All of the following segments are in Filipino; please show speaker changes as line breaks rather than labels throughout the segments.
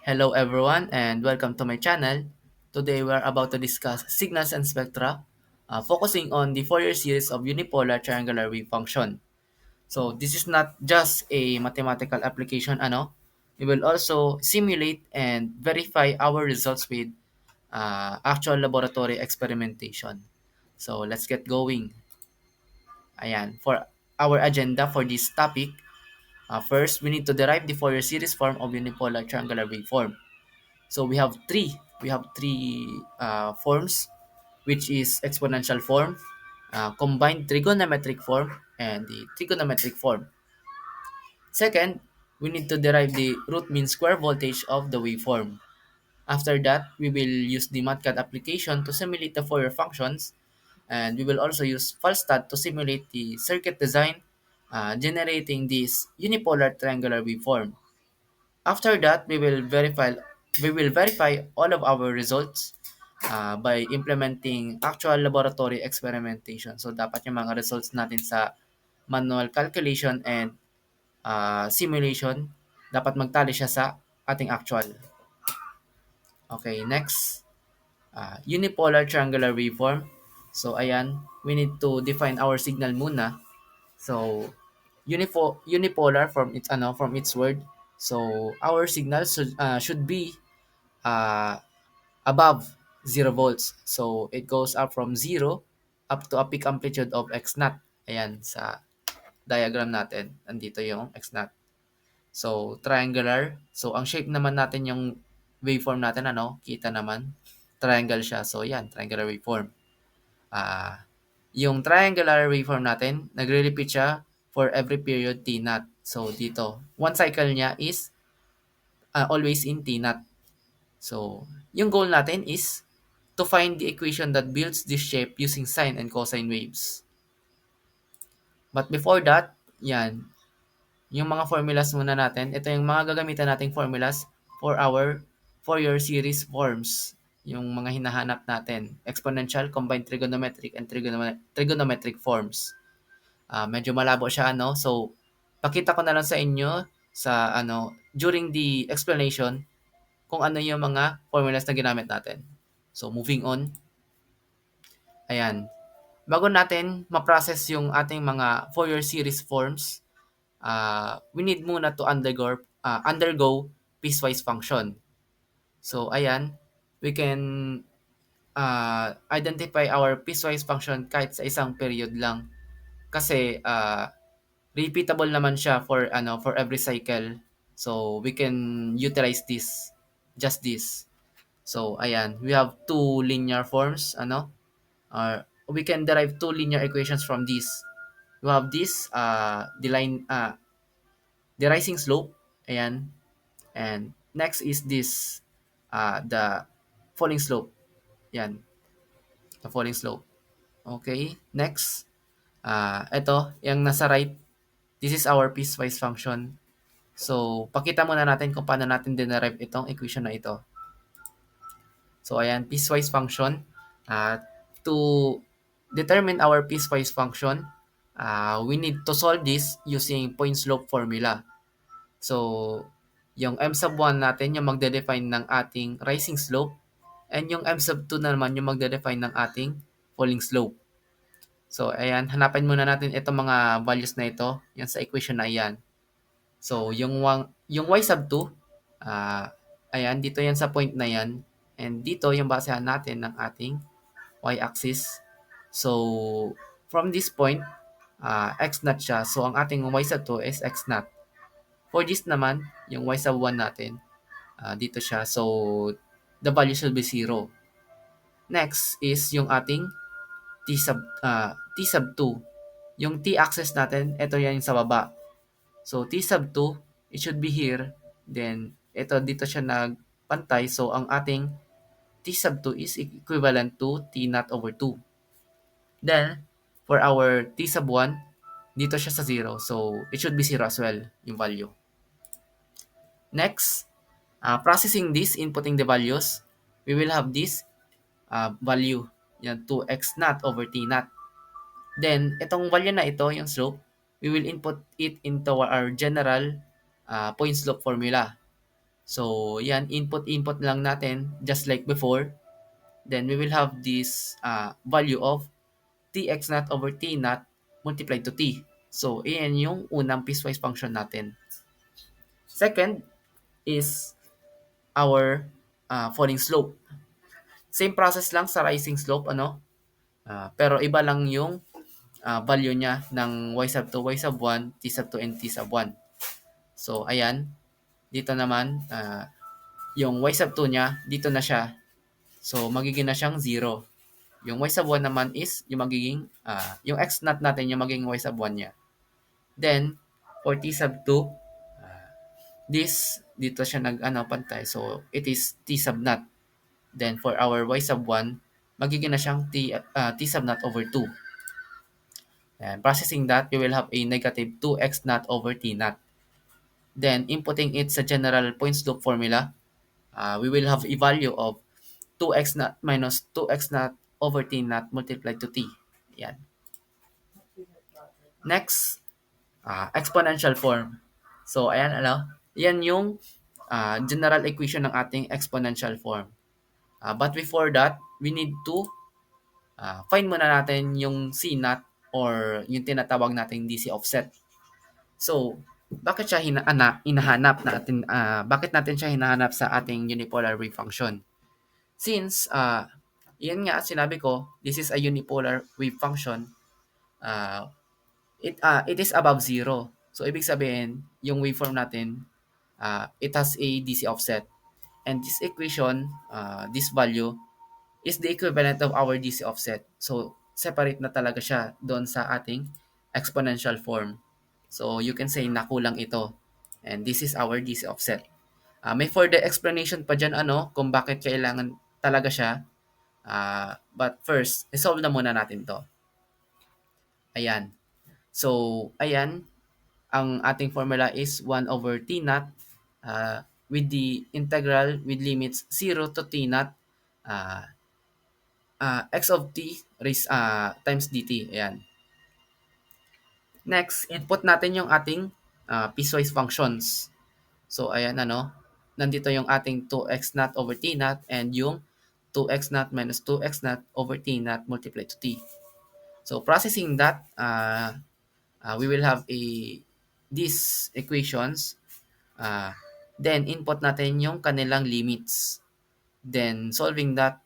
Hello everyone and welcome to my channel. Today we are about to discuss signals and spectra, focusing on the Fourier series of unipolar triangular wave function. So this is not just a mathematical application, We will also simulate and verify our results with actual laboratory experimentation. So let's get going. Ayan, for our agenda for this topic, first we need to derive the Fourier series form of unipolar triangular waveform. So we have three. We have three forms, which is exponential form, combined trigonometric form, and the trigonometric form. Second, we need to derive the root mean square voltage of the waveform. After that, we will use the MATCAD application to simulate the Fourier functions, and we will also use Falstad to simulate the circuit design, generating this unipolar triangular waveform. After that, we will verify all of our results by implementing actual laboratory experimentation. So dapat yung mga results natin sa manual calculation and simulation dapat magtali siya sa ating actual. Okay, next, unipolar triangular waveform. So ayan, we need to define our signal muna. So unipolar from its word. So our signal should be uh, above 0 volts. So it goes up from 0 up to a peak amplitude of x naught. Ayan, sa diagram natin, andito yung x naught. So triangular. So ang shape naman natin yung waveform natin, kita naman. Triangle siya. So yan, triangular waveform. Ah, yung triangular waveform natin, nagre-repeat siya for every period t naught. So dito, one cycle niya is always in t naught. So, yung goal natin is to find the equation that builds this shape using sine and cosine waves. But before that, yan, yung mga formulas muna natin. Ito yung mga gagamitan nating formulas for our Fourier series forms. Yung mga hinahanap natin. Exponential, combined trigonometric, and trigonometric forms. Medyo malabo siya, So, pakita ko na lang sa inyo sa, during the explanation kung ano yung mga formulas na ginamit natin. So, moving on. Ayan. Bago natin ma-process yung ating mga Fourier series forms, we need muna to undergo piecewise function. So, ayan, we can identify our piecewise function kahit sa isang period lang. Kasi, repeatable naman siya for every cycle. So, we can utilize just this. So, ayan, we have two linear forms, or we can derive two linear equations from this. We have this, the rising slope, ayan, and next is this, the falling slope, yan, the falling slope. Okay, next, ito, yung nasa right, this is our piecewise function. So, pakita muna natin kung paano natin dinerive itong equation na ito. So, ayan, piecewise function. To determine our piecewise function, we need to solve this using point slope formula. So, yung m sub 1 natin yung magde-define ng ating rising slope and yung m sub 2 naman yung magde-define ng ating falling slope. So, ayan, hanapin muna natin itong mga values na ito, yan sa equation na yan. So, yung y sub 2, ayan, dito yan sa point na yan. And dito yung basehan natin ng ating y-axis. So, from this point, x naught siya. So, ang ating y sub 2 is x naught. For this naman, yung y sub 1 natin, dito siya. So, the value should be 0. Next is yung ating t sub 2. Yung t-axis natin, ito yan yung sa baba. So, t sub 2, it should be here. Then, dito siya nagpantay. So, ang ating t sub 2 is equivalent to t naught over 2. Then, for our t sub 1, dito siya sa 0. So, it should be 0 as well, yung value. Next, processing this, inputting the values, we will have this value, yan, 2x naught over t naught. Then, itong value na ito, yung slope, we will input it into our general point slope formula. So, yan, input lang natin just like before. Then we will have this value of tx naught over t naught multiplied to t. So, iyan yung unang piecewise function natin. Second is our falling slope. Same process lang sa rising slope, ano? Pero iba lang yung value niya ng y sub 2, y sub 1, t sub 2, and t sub 1. So, ayan. Dito naman, yung y sub 2 niya, dito na siya. So, magiging na siyang 0. Yung y sub 1 naman is yung magiging, yung x naught natin, yung magiging y sub 1 niya. Then, for t sub 2, dito siya pantay. So, it is t sub naught. Then, for our y sub 1, magiging na siyang t sub naught over 2. And processing that, we will have a negative 2x naught over t naught. Then, inputting it sa general point slope formula, we will have a value of 2x naught minus 2x naught over t naught multiplied to t. Yan. Next, exponential form. So, ayan, yan yung general equation ng ating exponential form. But before that, we need to find muna natin yung C naught or yung tinatawag nating DC offset. So, bakit siya hinahanap natin? Bakit natin siya hinahanap sa ating unipolar wave function? Since, yan nga, sinabi ko, this is a unipolar wave function, it is above zero. So, ibig sabihin, yung waveform natin, it has a DC offset. And this equation, this value, is the equivalent of our DC offset. So, separate na talaga siya doon sa ating exponential form. So, you can say nakulang ito. And this is our DC offset. May further explanation pa dyan kung bakit kailangan talaga siya. But first, isolve na muna natin to. Ayan. So, ayan. Ang ating formula is 1 over t naught with the integral with limits 0 to t naught x of t raised times dt. Ayan. Next, input natin yung ating piecewise functions. So, ayan nandito yung ating 2x naught over t naught and yung 2x naught minus 2x naught over t naught multiplied to t. So, processing that, we will have these equations. Then, input natin yung kanilang limits. Then, solving that,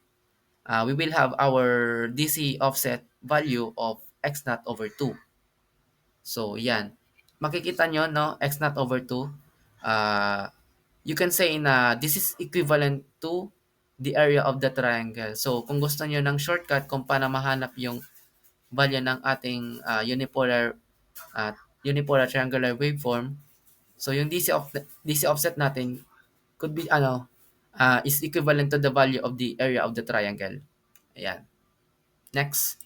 we will have our DC offset value of x naught over 2. So, yan. Makikita nyo, x naught over 2. You can say na this is equivalent to the area of the triangle. So, kung gusto nyo ng shortcut kung paano mahanap yung value ng ating unipolar triangular waveform, so yung DC offset natin could be is equivalent to the value of the area of the triangle. Ayan. Next.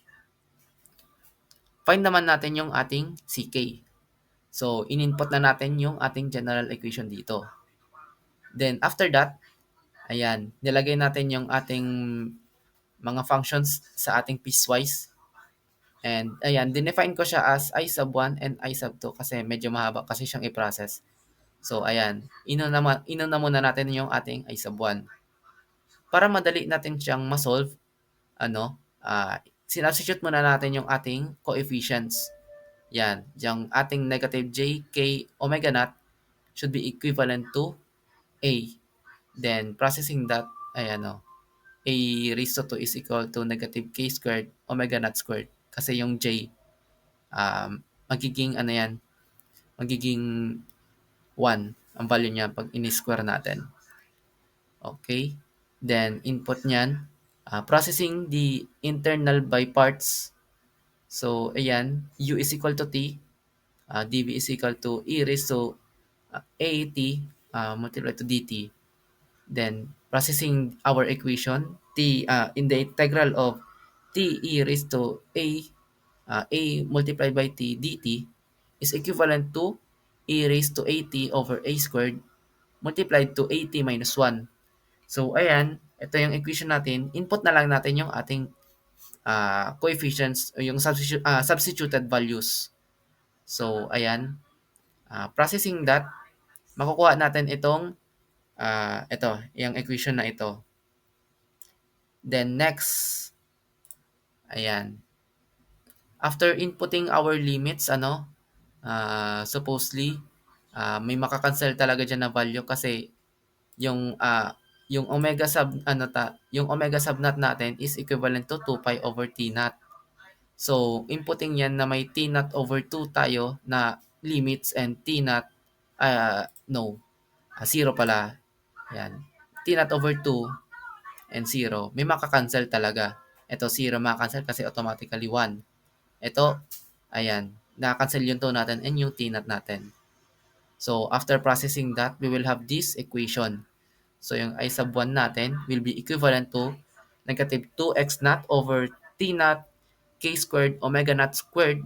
Find naman natin yung ating CK. So, in-input na natin yung ating general equation dito. Then, after that, ayan, nilagay natin yung ating mga functions sa ating piecewise. And, ayan, dinefine ko siya as I sub 1 and I sub 2 kasi medyo mahaba kasi siyang i-process. So, ayan, inuna muna natin yung ating I sub 1. Para madali natin siyang ma-solve, sinubstitute muna natin yung ating coefficients. Yan, yung ating negative j k omega naught should be equivalent to a. Then, processing that, a raised to 2 is equal to negative k squared omega naught squared. Kasi yung j, magiging magiging 1 ang value niya pag ini-square natin. Okay? Then, input niyan, processing the internal by parts. So, ayan, u is equal to t, dv is equal to e raised to at multiplied to dt. Then, processing our equation, t in the integral of t e raised to a multiplied by t dt is equivalent to e raised to at over a squared multiplied to at minus 1. So, ayan, ito yung equation natin. Input na lang natin yung ating coefficients o yung substituted values. So, ayan. Processing that, makukuha natin itong Ito, yung equation na ito. Then next, ayan. After inputting our limits, supposedly, may makakancel talaga diyan na value kasi yung yung omega sub yung omega sub naught natin is equivalent to 2 pi over t naught. So, inputting yan na may t naught over 2 tayo na limits and t naught, no, 0 pala. Yan. T naught over 2 and 0. May makakancel talaga. Ito 0 makakancel kasi automatically 1. Ito, ayan, nakakancel yung 2 natin and yung t naught natin. So, after processing that, we will have this equation. So, yung I sub 1 natin will be equivalent to negative 2x naught over t naught k squared omega naught squared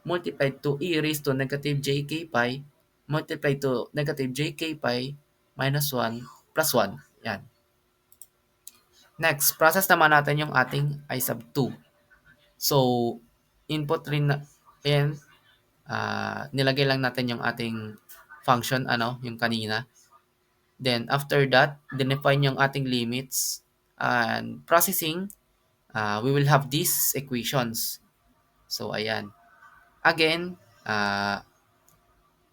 multiplied to e raised to negative jk pi multiplied to negative jk pi minus 1 plus 1. Yan. Next, process naman natin yung ating I sub 2. So, input rin na, and nilagay lang natin yung ating function, yung kanina. Then, after that, define yung ating limits and processing, we will have these equations. So, ayan. Again,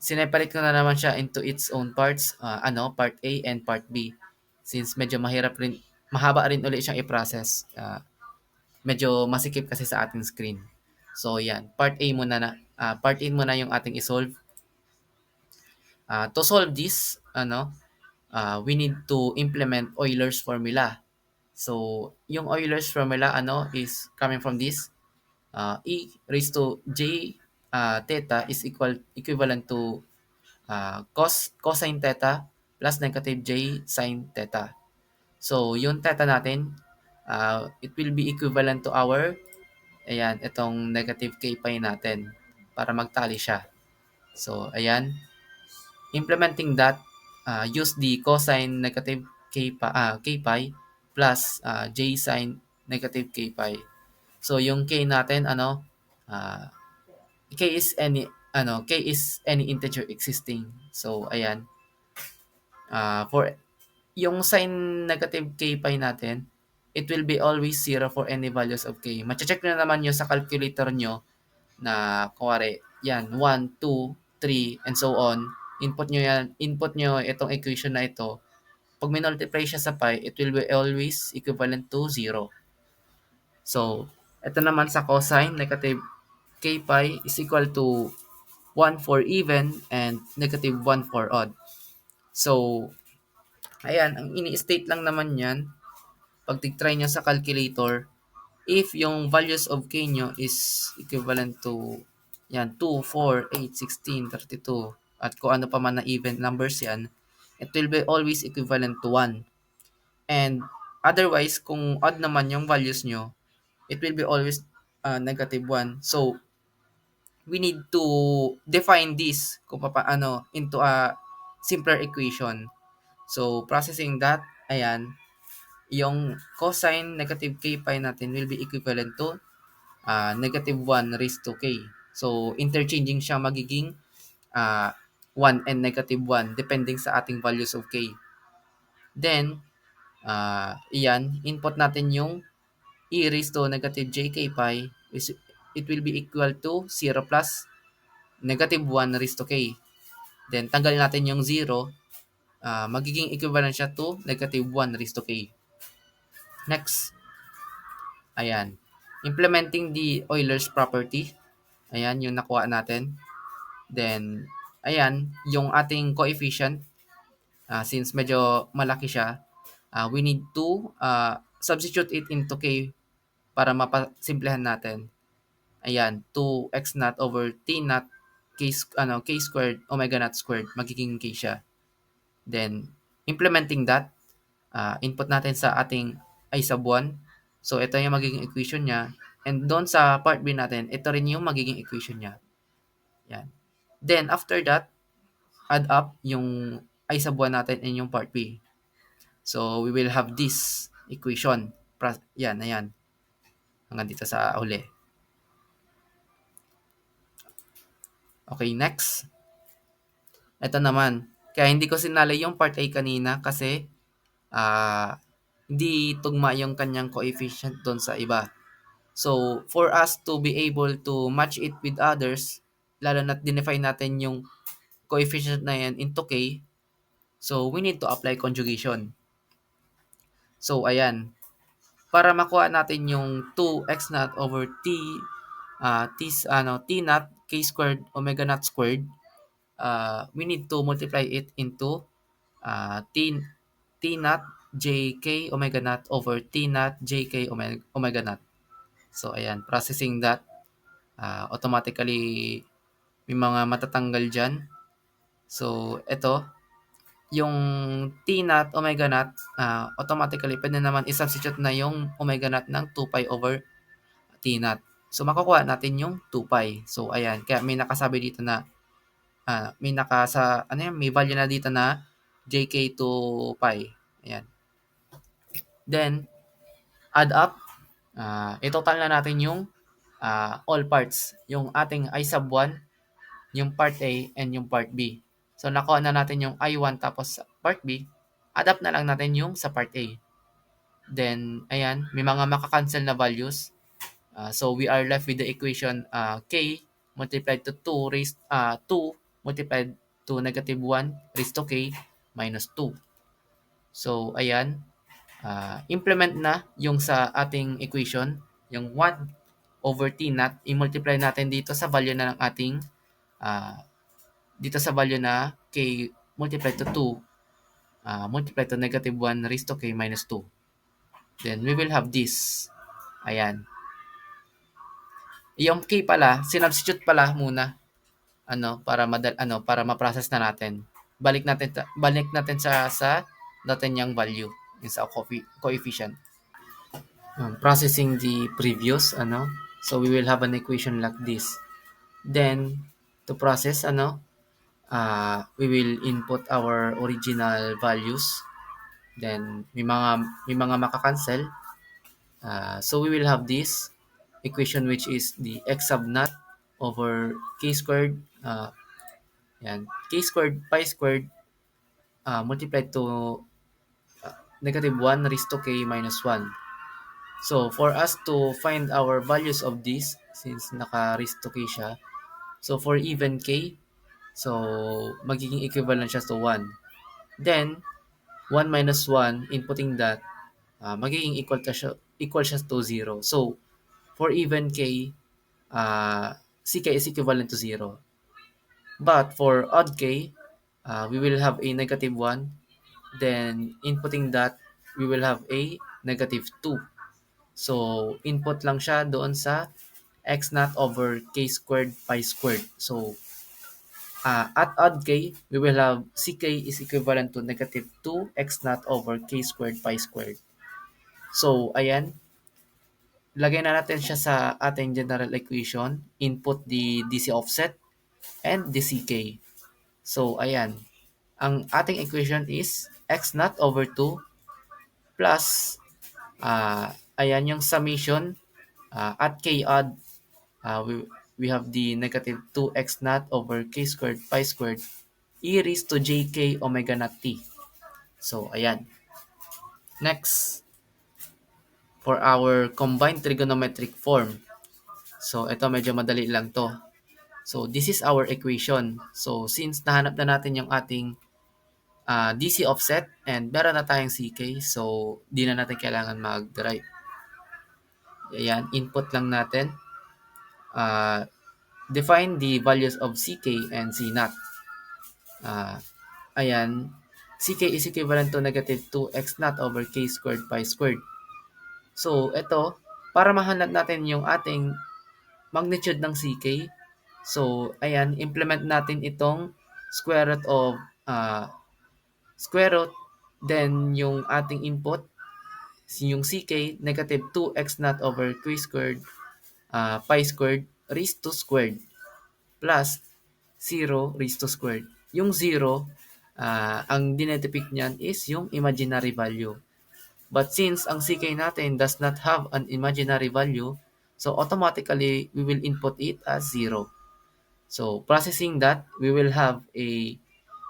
sineparate ko na naman siya into its own parts, part A and part B. Since medyo mahaba rin ulit siyang i-process. Medyo masikip kasi sa ating screen. So, yan. Part A muna yung ating isolve. To solve this, we need to implement Euler's formula. So, yung Euler's formula, is coming from this. E raised to j theta is equivalent to cosine theta plus negative j sine theta. So, yung theta natin, it will be equivalent to itong negative k pi natin para magtali siya. So, ayan. Implementing that, use the cosine negative k pi plus j sine negative k pi. So, yung k natin, uh, k is any integer existing. So, ayan. For yung sine negative k pi natin, it will be always 0 for any values of k. Mache-check na naman nyo sa calculator nyo na kuwari, yan, 1, 2, 3, and so on. Input nyo itong equation na ito. Pag minultiply siya sa pi, it will be always equivalent to 0. So, ito naman sa cosine, negative k pi is equal to 1 for even and negative 1 for odd. So, ayan, ang ini-state lang naman yan, pag tig-try nyo sa calculator, if yung values of k nyo is equivalent to 2, 4, 8, 16, 32, at kung ano pa man na even numbers yan, it will be always equivalent to 1. And otherwise, kung odd naman yung values nyo, it will be always negative 1. So, we need to define this kung paano into a simpler equation. So, processing that, ayan, yung cosine negative k pi natin will be equivalent to negative 1 raised to k. So, interchanging siya magiging 1 and negative 1 depending sa ating values of k. Then, iyan, input natin yung e raised to negative jk pi, it will be equal to 0 plus negative 1 raised to k. Then, tanggalin natin yung 0, magiging equivalent siya to negative 1 raised to k. Next, ayan, implementing the Euler's property. Ayan, yung nakuha natin. Then, ayan, yung ating coefficient, since medyo malaki siya, we need to substitute it into k para mapasimplehan natin. Ayan, 2x naught over t naught k squared omega naught squared, magiging k siya. Then, implementing that, input natin sa ating I sub 1. So, ito yung magiging equation niya. And doon sa part B natin, ito rin yung magiging equation niya. Yan. Then, after that, add up yung I sub 1 natin and yung part B. So, we will have this equation. Yan, ayan. Hanggang dito sa uli. Okay, next. Ito naman. Kaya hindi ko sinali yung part A kanina kasi hindi tugma yung kanyang coefficient doon sa iba. So, for us to be able to match it with others, lalo na't dinefine natin yung coefficient na yan into k, so we need to apply conjugation. So, ayan. Para makuha natin yung 2x naught over t naught k squared omega naught squared, we need to multiply it into t naught jk omega naught over t naught jk omega naught. So, ayan. Processing that, automatically may mga matatanggal dyan. So, ito, yung T naught, omega naught, automatically pwede naman i-substitute na yung omega naught ng 2 pi over T naught. So, makukuha natin yung 2 pi. So, ayan. Kaya may nakasabi dito na, may value na dito na jk to pi. Ayan. Then, add up. I-total na natin yung all parts. Yung ating I sub 1, yung part A, and yung part B. So, nakuha na natin yung I1 tapos part B. Adapt na lang natin yung sa part A. Then, ayan, may mga makakancel na values. So, we are left with the equation K multiplied to 2 multiplied to negative 1 raised to K minus 2. So, ayan, implement na yung sa ating equation, yung 1 over T naught, i-multiply natin dito sa value na ng ating dito sa value na k multiplied to 2 multiplied to negative 1 raised to k minus 2. Then we will have this. Ayan. Yung k pala, sinubstitute pala muna para ma-process na natin. Balik natin sa natin yung value, yung sa coefficient. Processing the previous so we will have an equation like this. Then to process we will input our original values. Then may mga makakancel. So we will have this equation which is the x sub naught over k squared k squared pi squared multiplied to negative 1 raised to k minus 1. So for us to find our values of this, since naka raised to k siya, so for even k, so magiging equivalent siya to 1. Then 1 minus 1, inputting that, magiging equal siya to 0. So, for even k, ck is equivalent to 0. But for odd k, we will have a negative 1. Then, inputting that, we will have a negative 2. So, input lang siya doon sa x naught over k squared pi squared. So, at odd k, we will have ck is equivalent to negative 2 x naught over k squared pi squared. So, ayan. Lagay na natin siya sa ating general equation. Input the DC offset and the ck. So, ayan. Ang ating equation is x naught over 2 plus, ayan yung summation at k odd. We have the negative 2x naught over k squared pi squared e raised to jk omega naught t. So, ayan. Next, for our combined trigonometric form. So, ito medyo madali lang to. So, this is our equation. So, since nahanap na natin yung ating DC offset and meron na tayong CK, so, di na natin kailangan mag-derive. Ayan, input lang natin. Define the values of CK and C naught. Ayan, CK is equivalent to negative 2x naught over k squared pi squared. So, ito, para mahanap natin yung ating magnitude ng CK, so, ayan, implement natin itong square root, then yung ating input, yung CK, negative 2x naught over k squared pi squared raised to squared plus 0 raised to squared. Yung 0, ang dinedepict niyan is yung imaginary value. But since ang CK natin does not have an imaginary value, so automatically we will input it as 0. So processing that, we will have a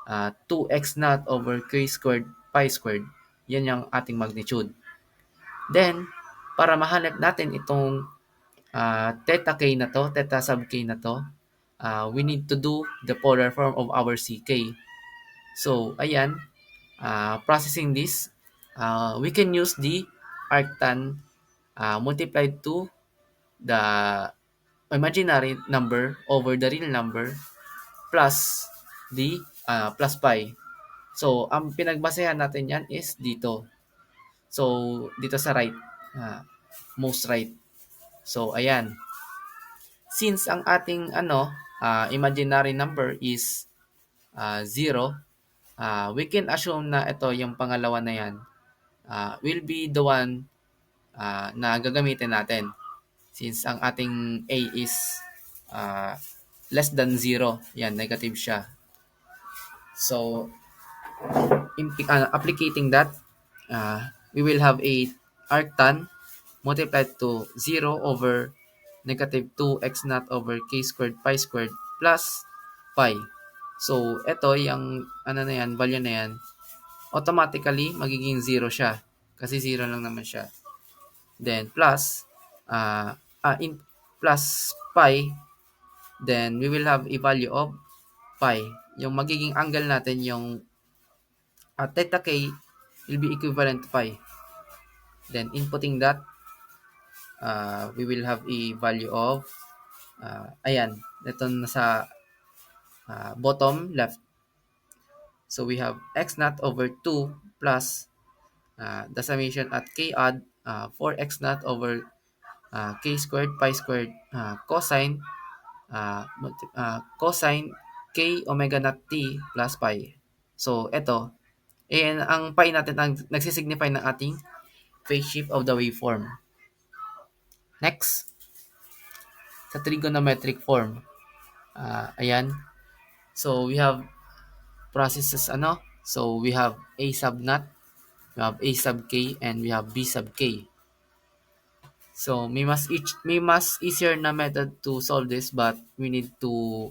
2x naught over k squared pi squared. Yan yung ating magnitude. Then, para mahanap natin itong theta k na to, theta sub k na to, we need to do the polar form of our ck. So, ayan, processing this, we can use the arctan multiplied to the imaginary number over the real number plus the plus pi. So, ang pinagbasehan natin yan is dito. So, dito sa right, most right. So, ayan. Since ang ating imaginary number is 0, we can assume na ito yung pangalawa na yan will be the one na gagamitin natin. Since ang ating A is less than 0, yan, negative siya. So, applicating that, we will have a arctan multiplied to 0 over negative 2x naught over k squared pi squared plus pi. So, ito, yung na yan, value na yan, automatically, magiging 0 siya. Kasi 0 lang naman siya. Then, plus, plus pi, then we will have a value of pi. Yung magiging angle natin, yung theta k will be equivalent to pi. Then, inputting that, we will have a value of, ayan, ito nasa bottom left. So, we have x naught over 2 plus the summation at k odd 4x naught over k squared pi squared cosine cosine k omega naught t plus pi. So, ito, ang pi natin ang nagsisignify ng ating phase shift of the waveform. Next, sa trigonometric form. Ayan. So, we have processes So, we have a sub naught, we have a sub k, and we have b sub k. So, may mas easier na method to solve this, but we need to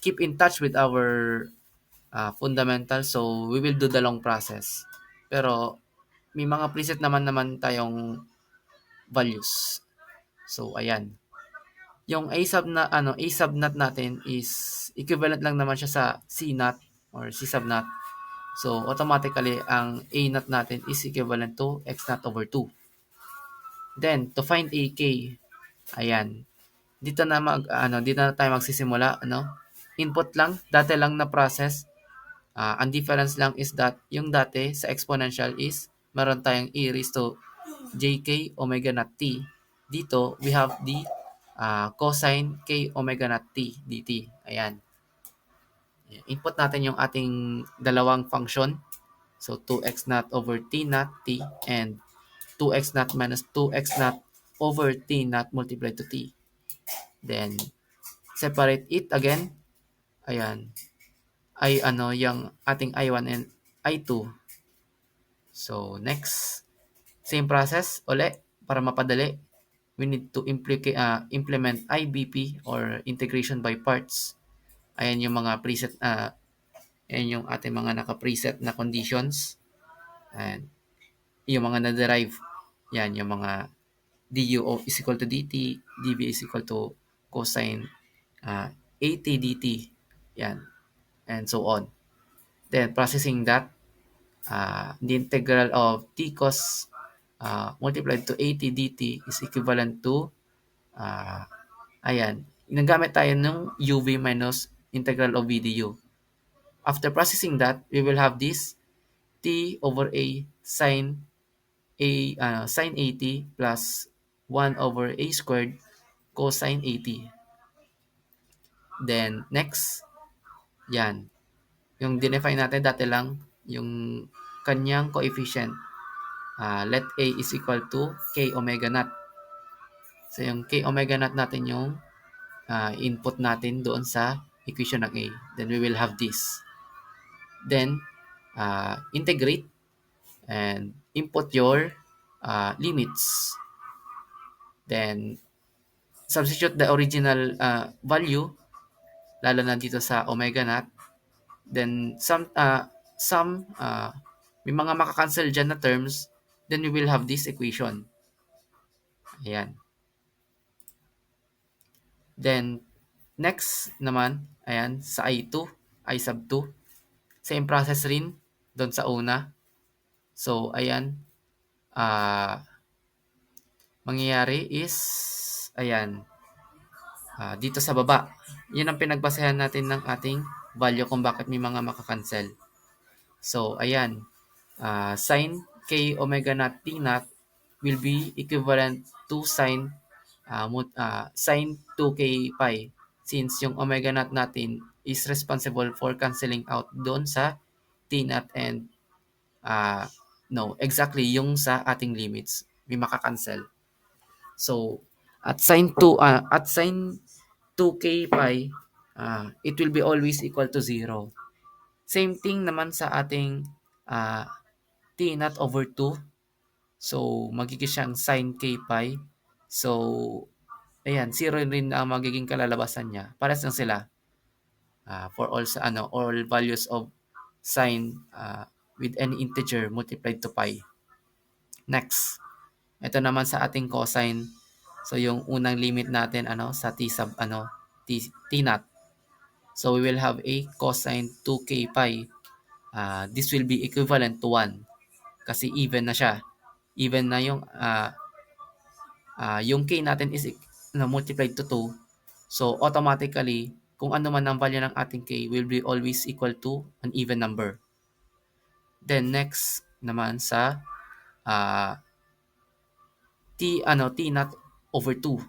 keep in touch with our fundamentals. So, we will do the long process. Pero, may mga preset naman tayong values. So, ayan. Yung A sub naught natin is equivalent lang naman siya sa C naught or C sub naught. So, automatically, ang A naught natin is equivalent to X naught over 2. Then, to find AK, ayan. Dito na tayo magsisimula, Input lang, dati lang na process. Ang difference lang is that yung dati sa exponential is meron tayong e raised to jk omega naught t. Dito, we have the cosine k omega naught t dt. Ayan. Input natin yung ating dalawang function. So, 2x naught over t naught t and 2x naught minus 2x naught over t naught multiplied to t. Then, separate it again. Ayan. Yung ating I1 and I2. So, next. Same process ulit para mapadali. We need to implement IBP or integration by parts. Ayan yung mga preset, ayan yung ating mga naka-preset na conditions. And yung mga na-derive, yan yung mga du is equal to dt, dv is equal to cosine at dt, yan, and so on. Then, processing that, the integral of t cos multiplied to at dt is equivalent to, ayan, nagamit tayo ng uv minus integral of v du. After processing that, we will have this t over a sine sine 80 plus 1 over a squared cosine 80. Then, next, yan. Yung dinefine natin dati lang, yung kanyang coefficient. Let a is equal to k omega naught. So, yung k omega naught natin yung input natin doon sa equation ng a. Then, we will have this. Then, integrate and input your limits. Then, substitute the original value, lalo na dito sa omega naught. Then may mga maka-cancel diyan na terms, then we will have this equation. Ayan. Then next naman, ayan, sa I2, I sub 2, same process rin doon sa una. So ayan, mangyayari is, ayan, dito sa baba. Yun ang pinagbasehan natin ng ating value kung bakit may mga maka-cancel. So ayan, sin k omega naught t naught will be equivalent to sin 2k pi, since yung omega naught natin is responsible for canceling out doon sa t naught and no, exactly yung sa ating limits may maka-cancel. So at sin 2k pi, it will be always equal to 0. Same thing naman sa ating t naught over 2. So, magiging siyang sin k pi. So, ayan, 0 rin ang magiging kalalabasan niya. Pares lang sila for all values of sin with any integer multiplied to pi. Next, ito naman sa ating cosine. So, yung unang limit natin sa t sub t naught. So, we will have a cosine 2k pi. This will be equivalent to 1 kasi even na siya. Even na yung k natin is multiplied to 2. So, automatically, kung ano man ang value ng ating k will be always equal to an even number. Then, next naman sa t naught over 2.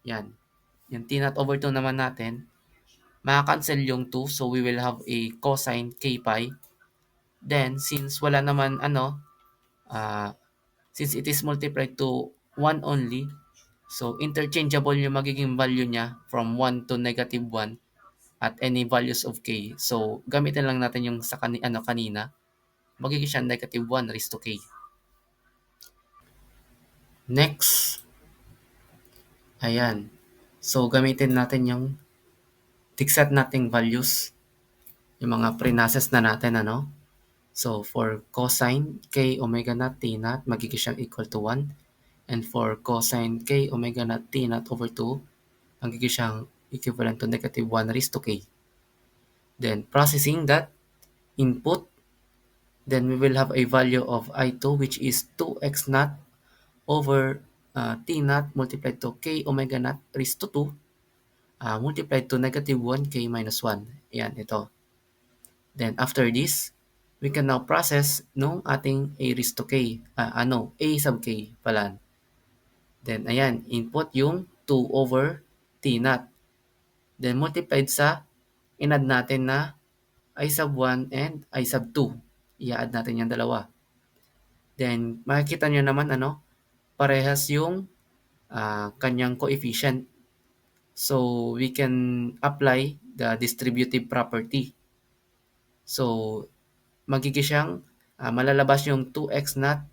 Yan. Yung t naught over 2 naman natin, maka-cancel yung 2. So, we will have a cosine k pi. Then, since wala naman since it is multiplied to 1 only, so interchangeable yung magiging value niya from 1 to negative 1 at any values of k. So gamitin lang natin yung sa kanina, magiging siya negative 1 raised to k. Next, ayan. So gamitin natin yung fixed nating values, yung mga pre-process na natin So for cosine k omega naught t naught, magiging siyang equal to 1. And for cosine k omega naught t naught over 2, magiging siyang equivalent to negative 1 raised to k. Then processing that input, then we will have a value of I2 which is 2x naught over t naught multiplied to k omega naught raised to 2 multiplied to negative 1 k minus 1. Ayan, ito. Then after this, we can now process nung ating a raised to k, a sub k pala. Then ayan, input yung 2 over t naught. Then multiplied sa inad natin na I sub 1 and I sub 2. I-add natin yung dalawa. Then makikita nyo naman parehas yung kanyang coefficient. So we can apply the distributive property. So magiging siyang malalabas yung 2x naught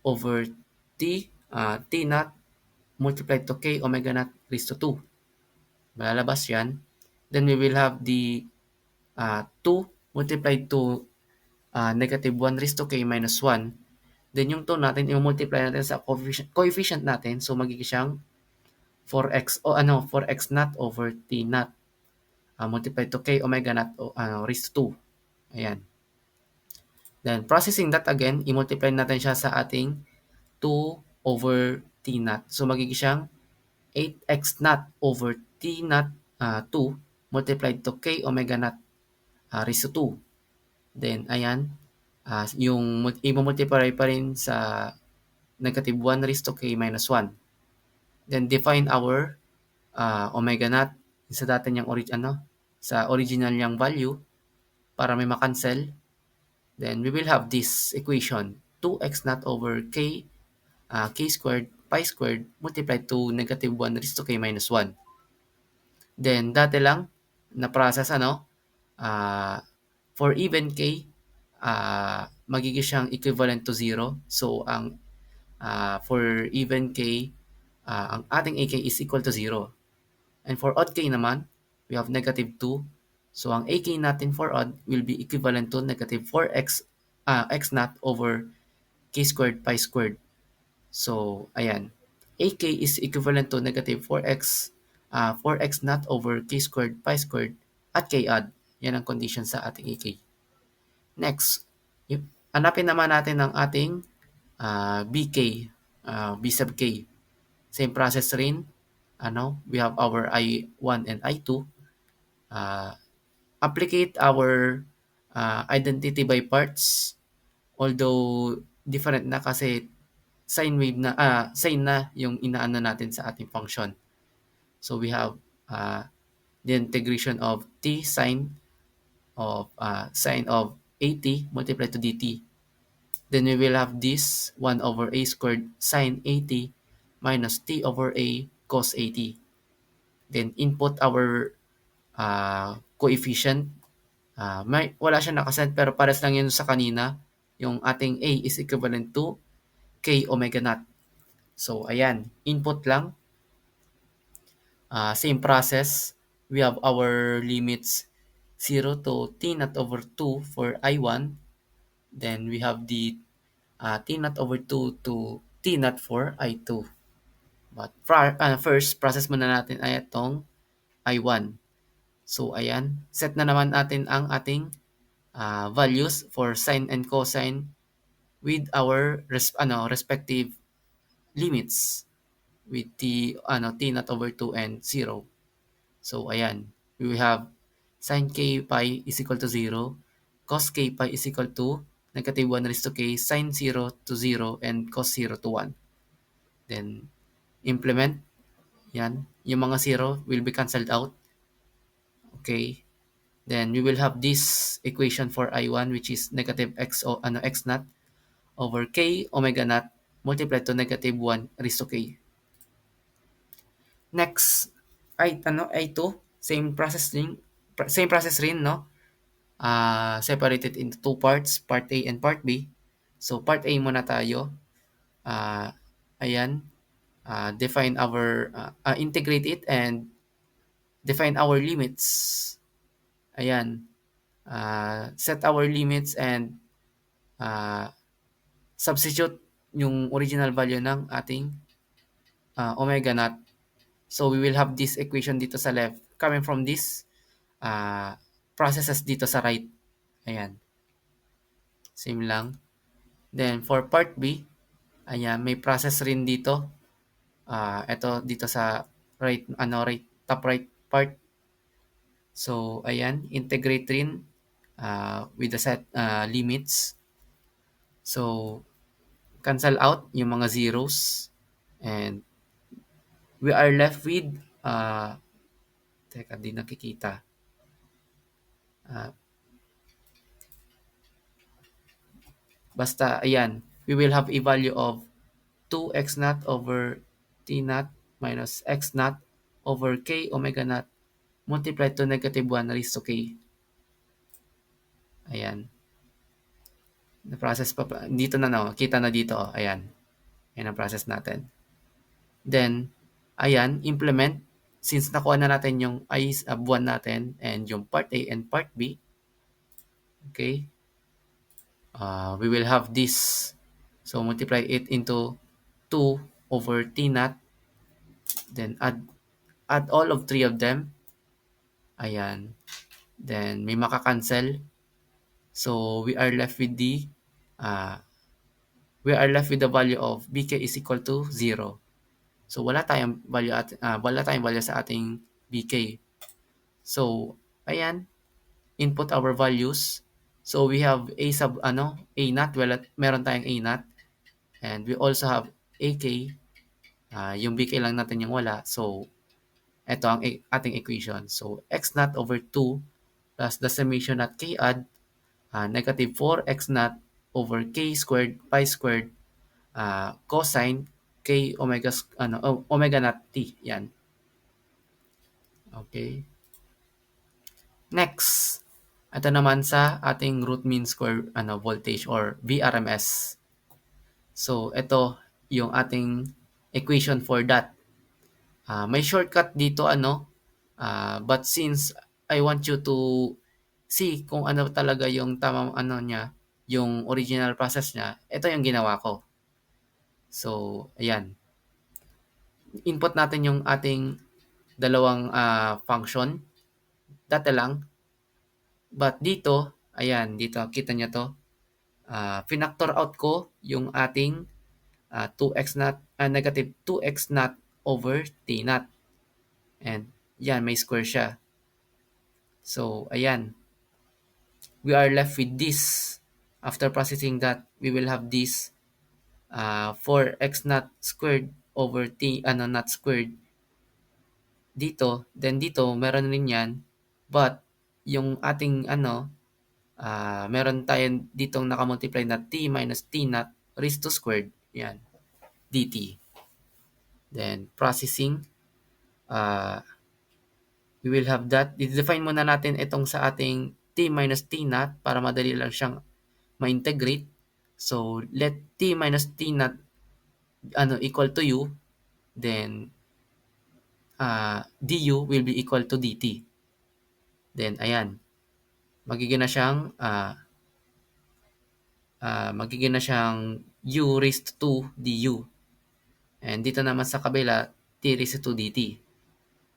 over t naught multiplied to k omega naught raised to 2. Malalabas yan. Then we will have the 2 multiplied to negative 1 raised to k minus 1. Then yung 2 natin, i-multiply natin sa coefficient natin. So magiging siyang 4x naught over t naught multiplied to k omega naught raised to 2. Ayan. Then processing that again, i-multiply natin siya sa ating 2 over t naught. So magiging siyang 8x naught over t naught 2 multiplied to k omega naught raised to 2. Then ayan, yung i-multiply pa rin sa negative 1 raised to k minus 1. Then define our omega naught sa dati niyang sa original niyang value para may ma-cancel. Then we will have this equation 2x naught over k squared pi squared multiplied to negative 1 raised to k minus 1. Then dati lang na process for even k magiging siyang equivalent to 0. So ang for even k ang ating ak is equal to 0. And for odd k naman, we have negative 2. So, ang AK natin for odd will be equivalent to negative 4x x naught over k squared pi squared. So, ayan. AK is equivalent to negative 4x naught over k squared pi squared at k odd. Yan ang condition sa ating AK. Next, hanapin naman natin ang ating BK, B sub k. Same process rin. We have our I1 and I2. Applicate our identity by parts, although different na kasi sine na yung inaano natin sa ating function. So we have the integration of t sine of at multiplied to dt. Then we will have this 1 over a squared sine at minus t over a cos at. Then input our coefficient. Wala siya nakasend pero pares lang yun sa kanina. Yung ating a is equivalent to k omega naught. So, ayan. Input lang. Same process. We have our limits 0 to t naught over 2 for I1. Then, we have the t naught over 2 to t naught for I2. But first, process muna natin ay itong I1. So, ayan. Set na naman natin ang ating values for sine and cosine with our respective limits with t naught over 2 and 0. So, ayan. We have sine k pi is equal to 0, cos k pi is equal to negative 1 raised to k, sine 0 to 0, and cos 0 to 1. Then, implement. Yan. Yung mga 0 will be cancelled out. Okay. Then, we will have this equation for I1 which is negative x naught over k omega naught multiplied to negative 1 raised to k. Next, I2, same process rin, no? Separated into two parts, part A and part B. So, part A muna tayo. Ayan, integrate it and define our limits. Ayan, set our limits and substitute yung original value ng ating omega naught. So, we will have this equation dito sa left coming from this processes dito sa right. Ayan. Same lang. Then, for part B, ayan, may process rin dito. Ito dito sa top right part. So, ayan, integrate rin with the set limits. So, cancel out yung mga zeros. And we are left with teka, di nakikita. Basta, ayan, we will have a value of 2x naught over t naught minus x naught over k omega naught multiplied to negative 1 raised to k. Ayan. Na-process pa. Dito na, no? Kita na dito. Ayan. Ayan ang process natin. Then, ayan, implement. Since nakuha na natin yung buwan natin and yung part A and part B, okay, we will have this. So, multiply it into 2 over t naught. Then, add all of 3 of them. Ayan. Then, may makakancel. So, we are left with the value of bk is equal to 0. So, wala tayong value sa ating bk. So, ayan. Input our values. So, we have a naught. Well, meron tayong a naught. And we also have ak. Yung bk lang natin yung wala. So, ito ang ating equation. So, x naught over 2 plus the summation at k odd negative 4x naught over k squared pi squared cosine k omega naught t. Yan. Okay. Next, ito naman sa ating root mean square voltage or VRMS. So, ito yung ating equation for that. May shortcut dito but since I want you to see kung ano talaga yung tamang ano niya, yung original process niya, ito yung ginawa ko. So, ayan. Input natin yung ating dalawang function. Dati lang. But dito, ayan, dito, kita niyo to. Finactor out ko yung ating 2x naught, negative 2x naught over t naught. And yan, may square siya. So, ayan. We are left with this. After processing that, we will have this 4x naught squared over t, naught squared dito. Then dito, meron rin yan. But, yung ating meron tayong ditong nakamultiply na t minus t naught raised to squared. Yan, dt. Then, processing. We will have that. I-define muna natin itong sa ating t minus t naught para madali lang siyang ma-integrate. So, let t minus t naught equal to u. Then, du will be equal to dt. Then, ayan. Magiging na siyang u raised to 2 du. And dito naman sa kabila, t raised to 2 dt.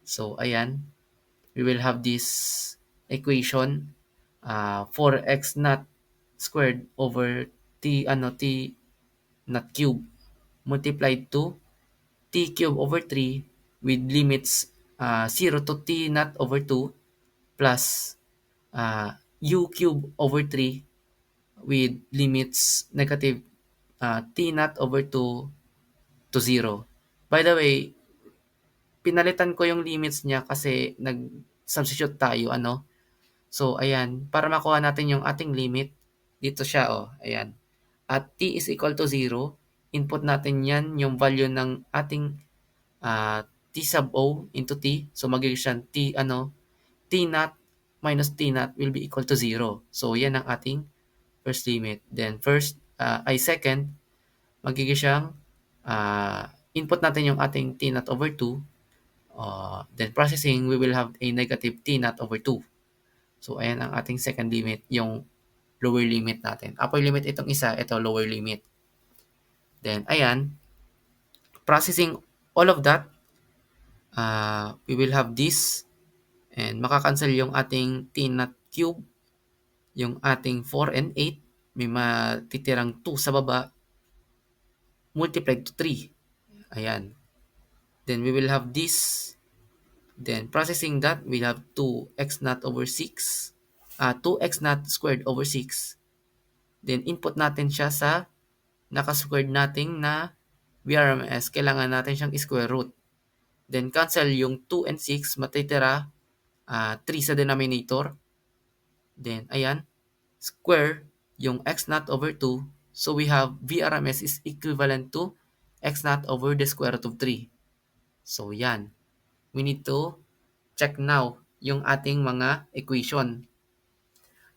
So, ayan. We will have this equation 4x naught squared over t naught cube multiplied to t cube over 3 with limits 0 to t naught over 2 plus u cube over 3 with limits negative t naught over 2 to 0. By the way, pinalitan ko yung limits niya kasi nag-substitute tayo, So, ayan, para makuha natin yung ating limit, dito siya, ayan. At t is equal to 0, input natin yan, yung value ng ating t sub o into t. So, magiging siya t naught minus t naught will be equal to 0. So, yan ang ating first limit. Then, second, magiging siyang input natin yung ating t naught over 2. Then, processing, we will have a negative t naught over 2. So, ayan ang ating second limit, yung lower limit natin. Upper limit itong isa, ito lower limit. Then, ayan, processing all of that, we will have this, and makakancel yung ating t naught cube, yung ating 4 and 8, may matitirang 2 sa baba, multiplied to 3. Ayan. Then, we will have this. Then, processing that, we have 2x naught over 6. 2x naught squared over 6. Then, input natin siya sa naka-squared nating na VRMS. Kailangan natin siyang square root. Then, cancel yung 2 and 6. Matitira 3 sa denominator. Then, ayan. Square yung x naught over 2. So, we have VRMS is equivalent to x naught over the square root of 3. So, yan. We need to check now yung ating mga equation.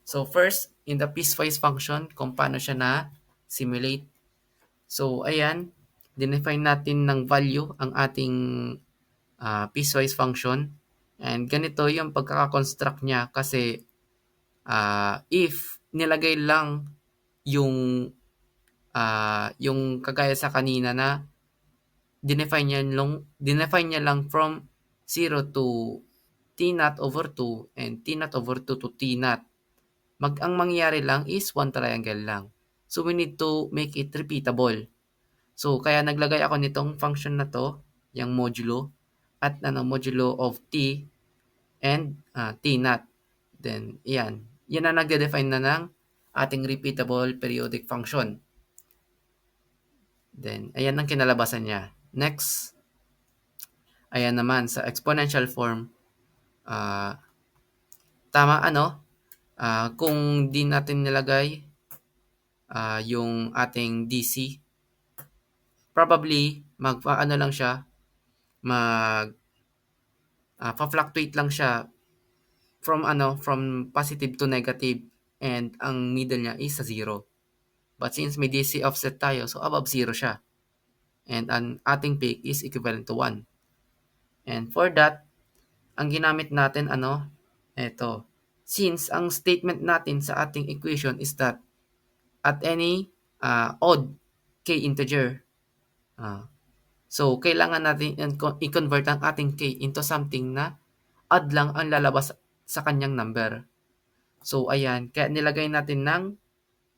So, first, in the piecewise function, kung paano siya na-simulate. So, ayan, dinefine natin ng value ang ating piecewise function. And ganito yung pagkakakonstruct niya kasi if nilagay lang yung kagaya sa kanina na dinefine niya lang from 0 to t naught over 2 and t naught over 2 to t naught. Ang mangyayari lang is one triangle lang. So, we need to make it repeatable. So, kaya naglagay ako nitong function na to, yung modulo, at modulo of t and t naught. Then, yan. Yan na nagde-define na ng ating repeatable periodic function. Then, ayan ang kinalabasan niya. Next, ayan naman, sa exponential form, tama kung di natin nilagay yung ating DC, probably lang siya, pa-fluctuate lang siya from positive to negative, and ang middle niya is sa 0. But since may DC offset tayo, so above 0 siya. And ang ating peak is equivalent to 1. And for that, ang ginamit natin Eto, since ang statement natin sa ating equation is that at any odd k integer, ah, so kailangan natin i-convert ang ating k into something na odd lang ang lalabas sa kanyang number. So ayan, kaya nilagay natin ng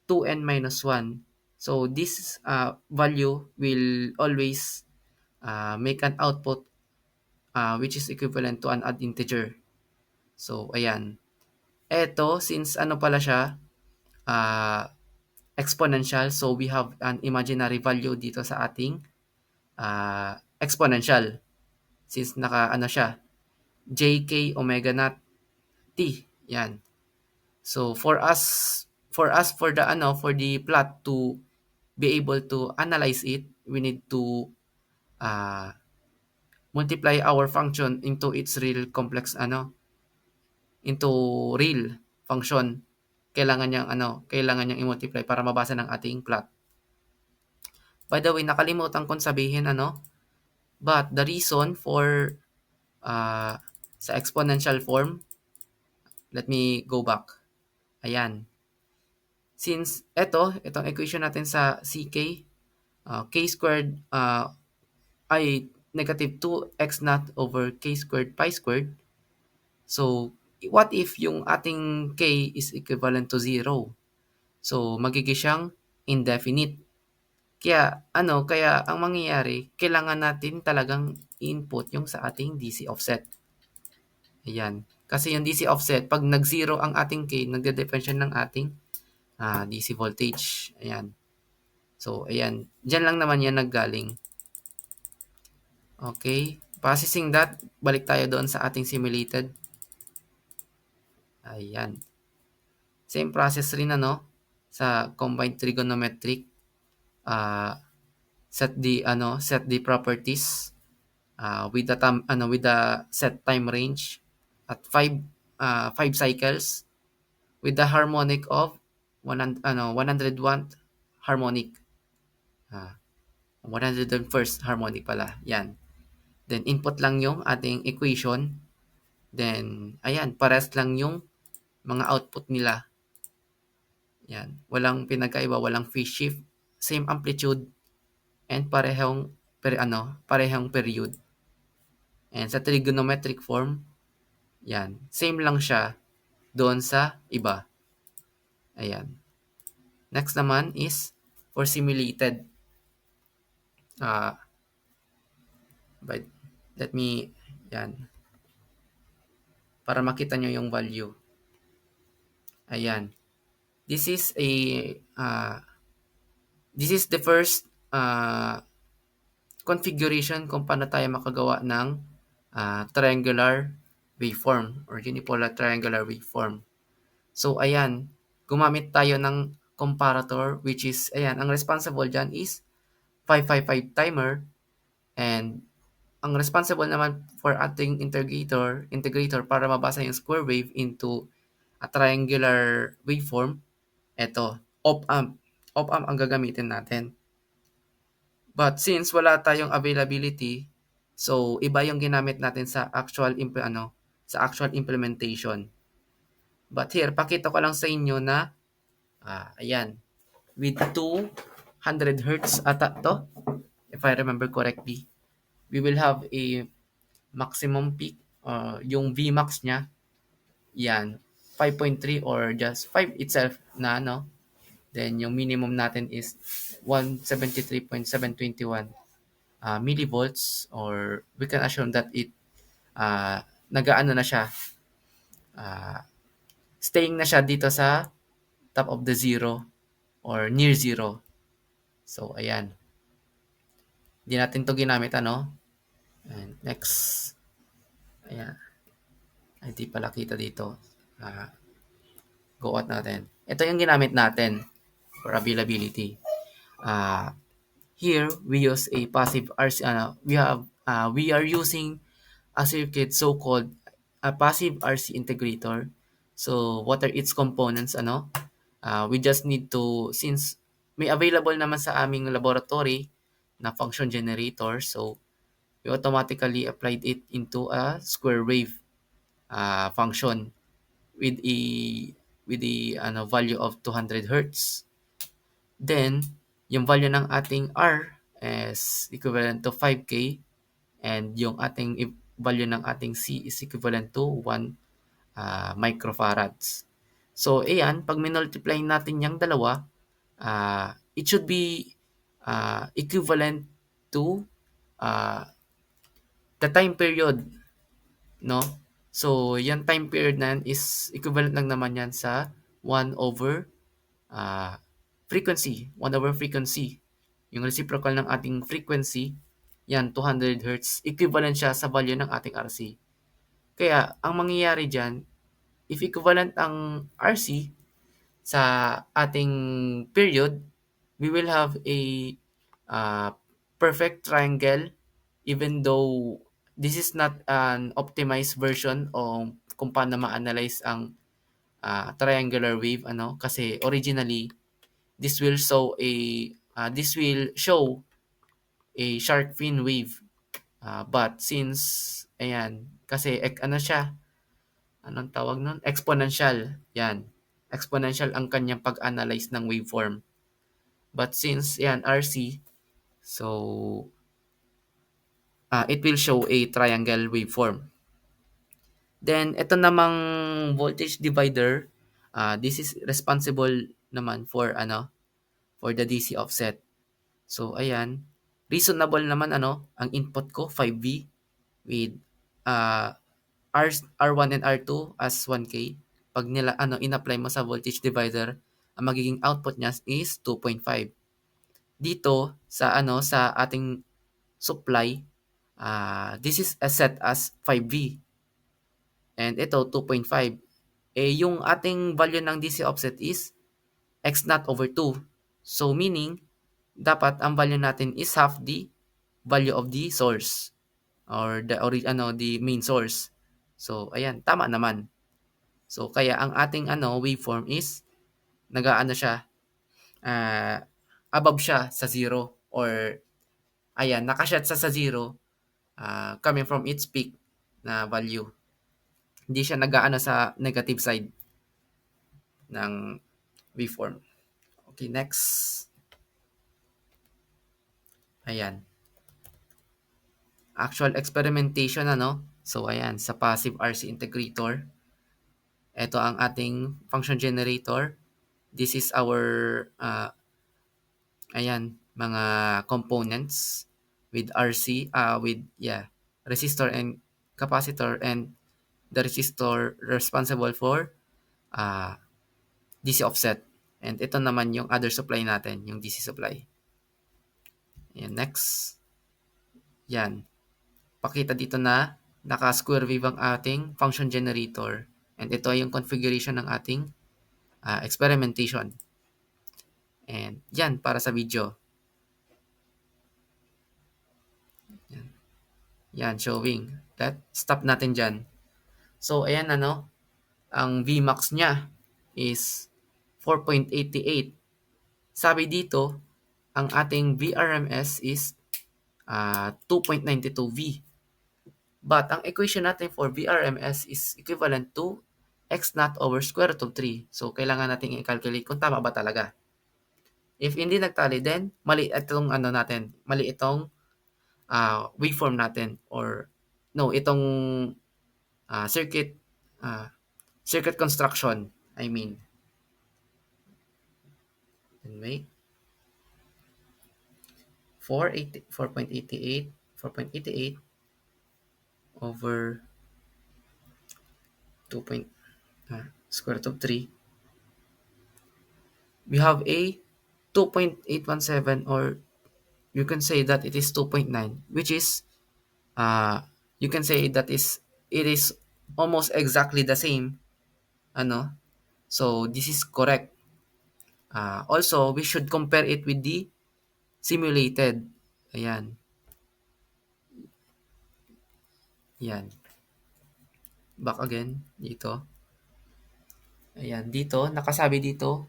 2n minus 1. So this value will always make an output which is equivalent to an odd integer. So ayan. Eto, since ano pala siya, uh, exponential, so we have an imaginary value dito sa ating exponential. Since naka ano siya, jk omega naught t. Yan. So for the for the plot to be able to analyze it, we need to uh, multiply our function into its real complex into real function. Kailangan niyang i-multiply para mabasa ng ating plot. By the way, nakalimutan kong sabihin but the reason for sa exponential form, let me go back. Ayan. Since itong equation natin sa ck, k squared ay negative 2x naught over k squared pi squared. So, what if yung ating k is equivalent to 0? So, magiging siyang indefinite. Kaya ang mangyayari, kailangan natin talagang input yung sa ating DC offset. Ayan. Kasi yung DC offset, pag nag-0 ang ating k, nagde-depend siya ng ating DC voltage. Ayan. So, ayan. Diyan lang naman yan naggaling. Okay. Processing that, balik tayo doon sa ating simulated. Ayan. Same process rin sa combined trigonometric. Set the properties with the set time range at 5 cycles with the harmonic of 101th harmonic. 101st harmonic pala. Yan. Then input lang yung ating equation. Then ayan, pares lang yung mga output nila. Yan. Walang pinagkaiba, walang phase shift, same amplitude and parehong period. And sa trigonometric form, yan, same lang siya doon sa iba. Ayan. Next naman is for simulated. But let me, yan, para makita nyo yung value. Ayan. This is the first configuration kung paano tayo makagawa ng triangular waveform or unipolar triangular waveform. So, ayan, gumamit tayo ng comparator which is, ayan, ang responsible dyan is 555 timer and ang responsible naman for ating integrator para mabasa yung square wave into a triangular waveform, op-amp. Op-amp ang gagamitin natin. But since wala tayong availability, so iba yung ginamit natin sa actual implementation. But here, pakita ko lang sa inyo na ayan, with 200 Hz ata to, if I remember correctly, we will have a maximum peak, yung Vmax niya, yan, 5.3 or just 5 itself na Then yung minimum natin is 173.721 millivolts, or we can assume that it nagaano na siya, staying na siya dito sa top of the zero or near zero. So ayan, hindi natin to ginamit and next, ayan, hindi pala kita dito. Go out natin. Ito yung ginamit natin for availability. Here we use a passive RC. We are using a circuit so-called a passive RC integrator. So what are its components? We just need to, since may available naman sa aming laboratory na function generator, so we automatically applied it into a square wave function. with a value of 200 hertz. Then yung value ng ating R is equivalent to 5K, and yung ating value ng ating C is equivalent to 1 microfarads. So ayan, pag minultiply natin yung dalawa, it should be equivalent to uh, the time period, no? So yung time period na yan is equivalent lang naman yan sa 1 over uh, frequency. 1 over frequency. Yung reciprocal ng ating frequency, yan, 200 Hz, equivalent siya sa value ng ating RC. Kaya, ang mangyayari dyan, if equivalent ang RC sa ating period, we will have a uh, perfect triangle, even though this is not an optimized version o kung paano ma-analyze ang triangular wave, kasi originally this will show a shark fin wave, but since ayan, kasi siya, anong tawag nun, exponential, yan, exponential ang kanyang pag-analyze ng waveform. But since yan RC, so it will show a triangle waveform. Then ito namang voltage divider, this is responsible naman for for the DC offset. So ayan, reasonable naman ang input ko 5V with R1 and R2 as 1K. Pag in-apply mo sa voltage divider, ang magiging output niya is 2.5. Dito sa ating supply, this is set as 5V, and ito 2.5. Yung ating value ng DC offset is x naught over 2. So meaning dapat ang value natin is half the value of the source or the main source. So ayan, tama naman. So kaya ang ating waveform is siya, above siya sa 0, or ayan, nakashot sa 0, coming from its peak na value. Hindi siya sa negative side ng waveform. Okay, next. Ayan. Actual experimentation, So ayan, sa passive RC integrator, ito ang ating function generator. This is our mga components with RC, resistor and capacitor, and the resistor responsible for DC offset. And ito naman yung other supply natin, yung DC supply. Ayan, next. Yan. Pakita dito na naka-square wave ang ating function generator. And ito ay yung configuration ng ating experimentation. And yan, para sa video. Yan, showing. Stop natin dyan. So, ayan ang Vmax niya is 4.88. Sabi dito, ang ating VRMS is 2.92V. But ang equation natin for VRMS is equivalent to x naught over square root of 3. So, kailangan natin i-calculate kung tama ba talaga. If hindi nagtali, then mali itong mali itong waveform natin, or no, itong circuit construction, I mean. Anyway, 4.88 over 2. Square root of 3. We have a 2.817, or you can say that it is 2.9, which is you can say that it is almost exactly the same, so this is correct. Also, we should compare it with the simulated. Ayan. Back again dito. Ayan, dito nakasabi dito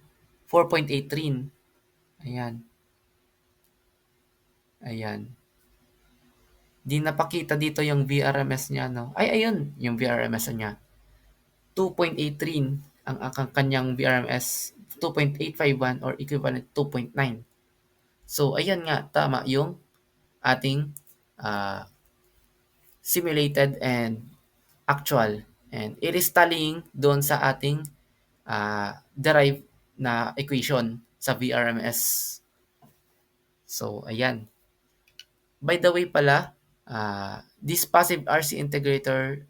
4.8 rin. Ayan. Di napakita dito yung VRMS niya, Ay, ayun, yung VRMS niya. 2.83 ang kanyang VRMS, 2.851 or equivalent 2.9. So ayan nga, tama yung ating uh, simulated and actual. And it is tallying doon sa ating derived na equation sa VRMS. So ayan. By the way pala, this passive RC integrator,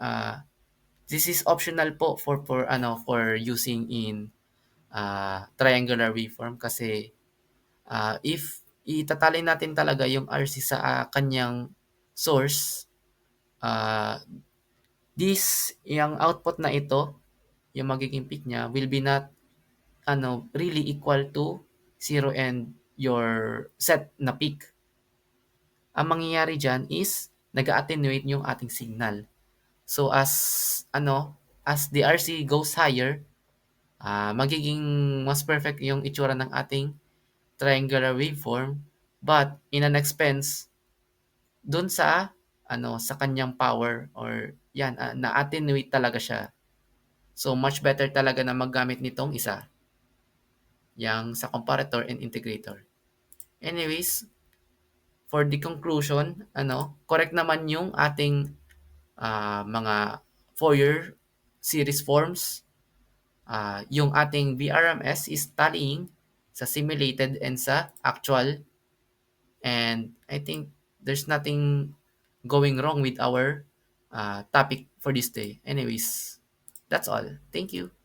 this is optional po for using in triangular waveform kasi if itatali natin talaga yung RC sa kanyang source, uh, yung output na ito, yung magiging peak niya will be not really equal to zero and your set na peak. Ang mangyayari diyan is nag-attenuate yung ating signal. So as the RC goes higher, magiging mas perfect yung itsura ng ating triangular waveform, but in an expense dun sa kanyang power, or yan, na-attenuate talaga siya. So much better talaga na maggamit nitong isa, yang sa comparator and integrator. Anyways, for the conclusion, correct naman yung ating mga Fourier series forms. Yung ating VRMS is tallying sa simulated and sa actual, and I think there's nothing going wrong with our topic for this day. Anyways, that's all. Thank you.